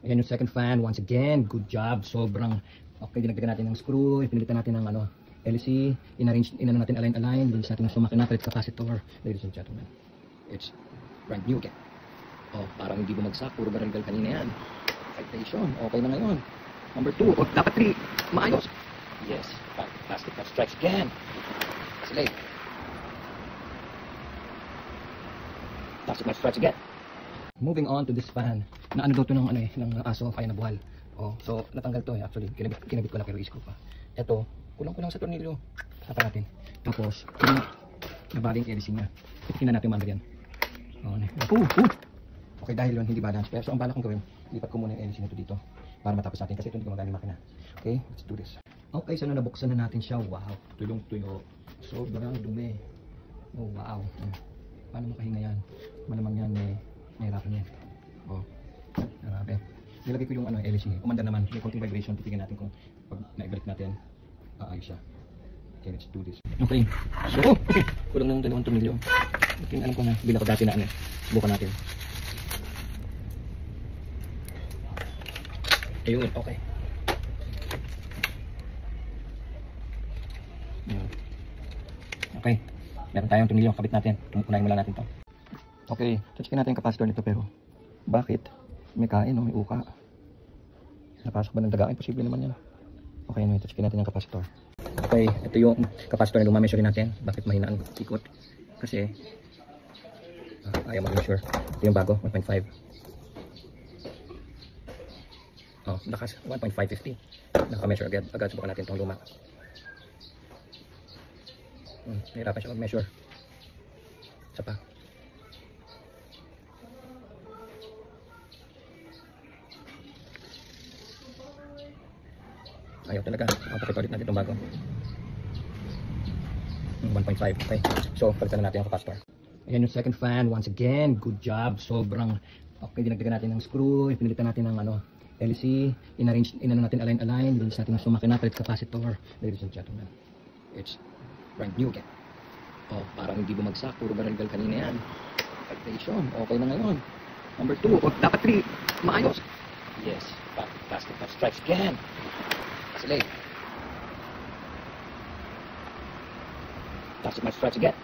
Ayan yung second fan. Once again, good job. Sobrang okay. Dinagdagan natin ng screw. Pinilitan natin ng LC. Inarrange natin align. Bilis natin yung sumakina. Palit capacitor. Ladies and gentlemen, it's brand new again. Oh, parang hindi bumagsak. Puro baranggal kanina yan. Citation. Okay na ngayon. Number 2. O, dapat 3. Maayos. Yes. Plastic that strikes again. Slate. Plastic that strikes again. Moving on to this fan. Na ano daw ito ng, ng aso kaya nabuhal. Oh, so natanggal to eh. Actually, kinabit ko lang pero isko pa. Ito, kulang-kulang sa tornilyo. Sapa natin. Tapos, nabaling LC niya. Tingnan natin yung yan. Oh, okay, dahil yun, hindi balance. Pero so, ang balak kong gawin, lipat ko muna yung LC nito dito. Para matapos natin kasi ito hindi gumagana yung makina. Okay, let's do this. Okay, so nabuksan na natin siya. Wow, tuyong-tuyo. Sobrang dumi. Oh, wow. Paano makahinga yan? Malamang yan, nahirapan yan. Oh, grabe. Nilagay ko yung LC. Kumanda naman. May konting vibration. Titignan natin kung pag naibalik natin, aayos siya. Okay, let's do this. Okay, so, kulang ng 2 tornilyo. Okay, alam ko na. Bila ko dati na subukan natin. Ayun, okay. Okay, meron tayong tornilyo. Kabit natin. Unahin mula natin to. Okay, checkin natin yung capacitor nito pero bakit? May kain o may uka. Napasok ba ng daga? Imposible naman yan. Okay, anyway, checkin natin yung capacitor. Okay, ito yung capacitor na lumameasure natin. Bakit mahina ang ikot? Kasi ayaw mag-measure. Ito yung bago, 1.5. Oh, lakas, 1.550. Naka-measure agad. Subukan natin itong luma. Nahirapan siya mag-measure. Isa pa. Ayaw talaga. Pakita ulit natin itong bago. 1.5. Okay. So, palitan na natin ang capacitor. Ayan yung second fan. Once again, good job. Sobrang okay. Dinagdagan natin ng screw. Pinilitan natin ng LC. Inarrange natin align. Bilis natin yung sumakina. Palit capacitor. Ladies and gentlemen, it's brand new again. Oh, parang hindi bumagsak. Puro baranggal kanina yan. Citation. Okay na ngayon. Number 2. O, dapat 3. Maayos. Yes. Plastic that strikes again. Slate. Plastic that strikes again.